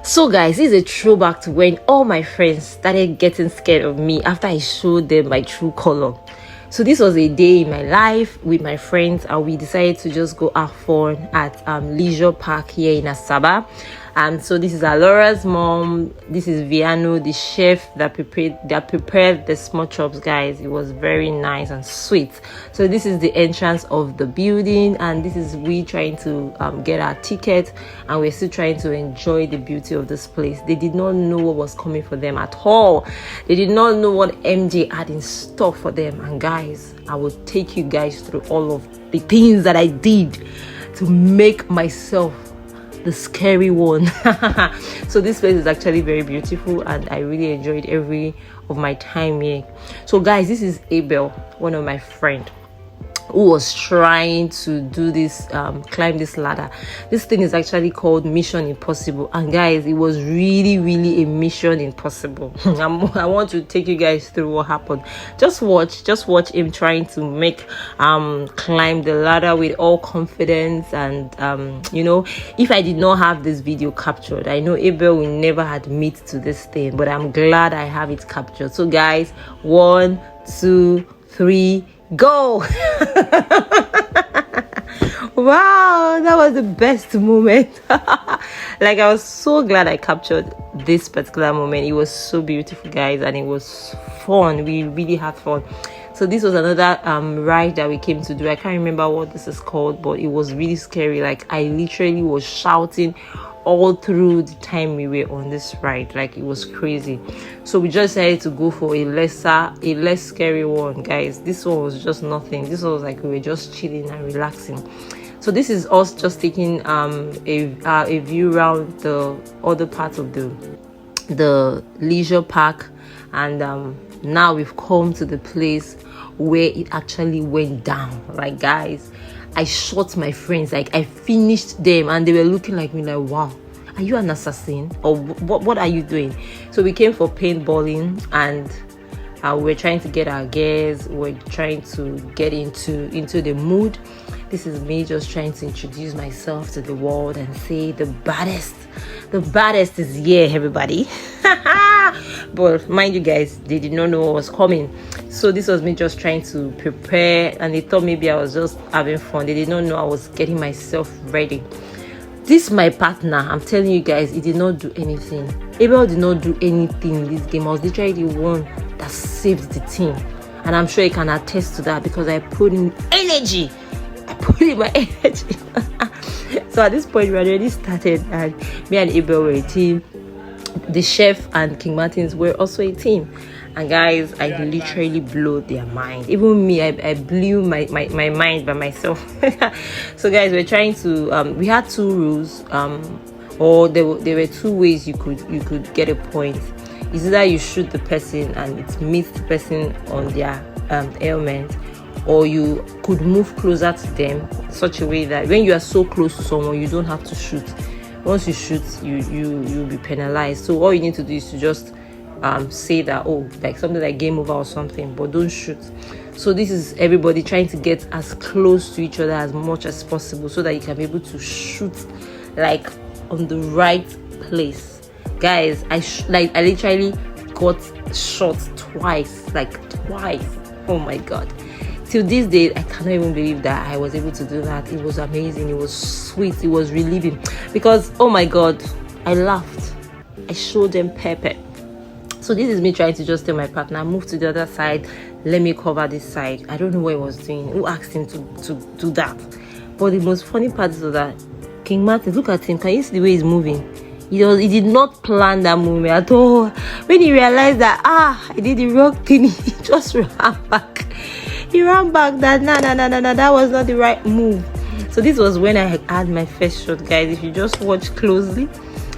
So guys, this is a throwback to when all my friends started getting scared of me after I showed them my true color. So this was a day in my life with my friends, and we decided to just go have fun at Leisure Park here in Asaba. So this is Alora's mom. This is Viano, the chef that prepared the small chops, guys. It was very nice and sweet. So this is the entrance of the building, and this is we trying to get our ticket, and we're still trying to enjoy the beauty of this place. They did not know what was coming for them at all. They did not know what MJ had in store for them. And guys, I will take you guys through all of the things that I did to make myself the scary one. So this place is actually very beautiful, and I really enjoyed every of my time here. So guys, this is Abel, one of my friend, who was trying to do this climb this ladder. This thing is actually called Mission Impossible, and guys, it was really a mission impossible. I want to take you guys through what happened. Just watch him trying to make climb the ladder with all confidence. And if I did not have this video captured, I know Abel will never admit to this thing, but I'm glad I have it captured. So guys, 1, 2, 3, go. Wow, that was the best moment. Like, I was so glad I captured this particular moment. It was so beautiful, guys, and it was fun. We really had fun. So this was another ride that we came to do. I can't remember what this is called, but it was really scary. Like, I literally was shouting all through the time we were on this ride. Like, it was crazy. So we just decided to go for a less scary one, guys. This one was just nothing. This was like we were just chilling and relaxing. So this is us just taking a view around the other part of the leisure park, and now we've come to the place where it actually went down. Like, guys, I shot my friends, like I finished them, and they were looking like me like, wow, are you an assassin, or what are you doing? So we came for paintballing, and we're trying to get our gears. We're trying to get into the mood. This is me just trying to introduce myself to the world and say the baddest is here, everybody. But mind you guys, they did not know what was coming. So this was me just trying to prepare, and they thought maybe I was just having fun. They did not know I was getting myself ready. This my partner, I'm telling you guys, he did not do anything. Abel did not do anything in this game. I was literally the one that saved the team, and I'm sure he can attest to that because I put in energy. My energy. So at this point, we already started, and me and Abel were a team. The chef and King Martins were also a team. And guys, I literally blew their mind. Even me, I blew my mind by myself. So guys, we're trying to we had 2 rules, or there were 2 ways you could get a point. It's either you shoot the person and it meets the person on their ailment, or you could move closer to them such a way that when you are so close to someone, you don't have to shoot. Once you shoot, you'll be penalized. So all you need to do is to just say that, oh, like something like game over or something, but don't shoot. So this is everybody trying to get as close to each other as much as possible so that you can be able to shoot like on the right place. Guys, I literally got shot twice. Oh my god. Till this day, I cannot even believe that I was able to do that. It was amazing. It was sweet. It was relieving. Because, oh my god, I laughed. I showed them pepper. So this is me trying to just tell my partner, move to the other side. Let me cover this side. I don't know what he was doing. Who asked him to do that? But the most funny part is that King Martin, look at him. Can you see the way he's moving? He did not plan that movement at all. When he realized that, I did the wrong thing, he just ran back. He ran back that that was not the right move. So this was when I had my first shot, guys. If you just watch closely,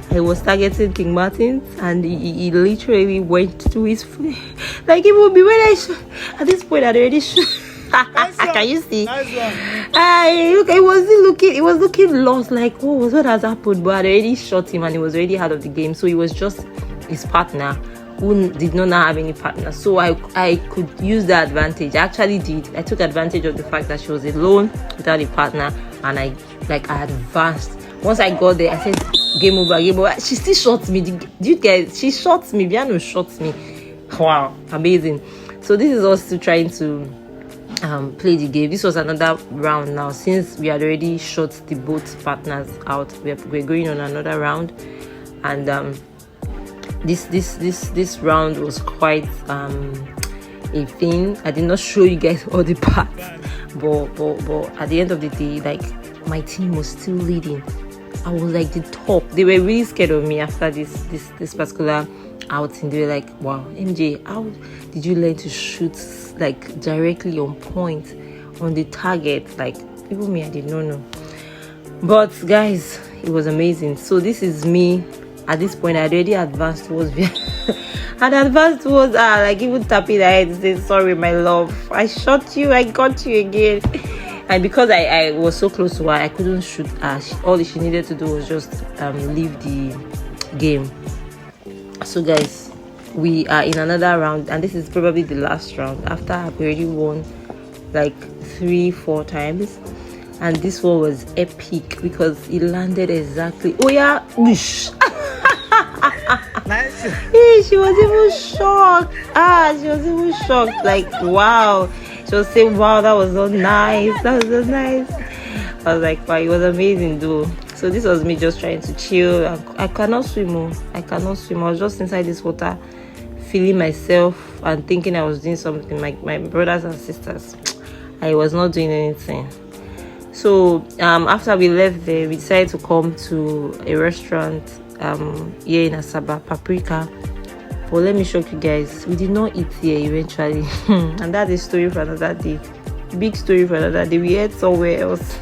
I was targeting King Martin, and he literally went to his foot. Like, it would be when I shot. At this point, I'd already shot. Can you see? It was looking lost, like, what has happened? But I'd already shot him, and he was already out of the game. So it was just his partner who did not now have any partner. So I could use the advantage. I actually did. I took advantage of the fact that she was alone without a partner, and I advanced. Once I got there, I said, game over, game over. She still shot me. Do you guys? She shot me. Viano shot me. Wow, amazing. So this is us still trying to play the game. This was another round now, since we had already shot the both partners out. We're going on another round, and this round was quite a thing. I did not show you guys all the parts, but at the end of the day, like, my team was still leading. I was like the top. They were really scared of me after this particular outing. They were like, wow, MJ, how did you learn to shoot like directly on point on the target? Like, even me, I did not know. But guys, it was amazing. So this is me. At this point, I had already advanced towards like, even tapping the head, saying, sorry my love, I shot you, I got you again. And because I was so close to her, I couldn't shoot her. All she needed to do was just leave the game. So guys, we are in another round, and this is probably the last round after I've already won like 3-4 times. And this one was epic because it landed exactly. Oh yeah, whoosh. Nice. Hey, she was even shocked. She was even shocked. Like, wow. She was saying, wow, that was so nice. That was so nice. I was like, wow, it was amazing though. So this was me just trying to chill. I cannot swim. I cannot swim. I was just inside this water, feeling myself and thinking I was doing something. My brothers and sisters, I was not doing anything. So after we left there, we decided to come to a restaurant here in Asaba, Paprika. But let me shock you guys, we did not eat here eventually. And that's a story for another day. Big story for another day. We ate somewhere else.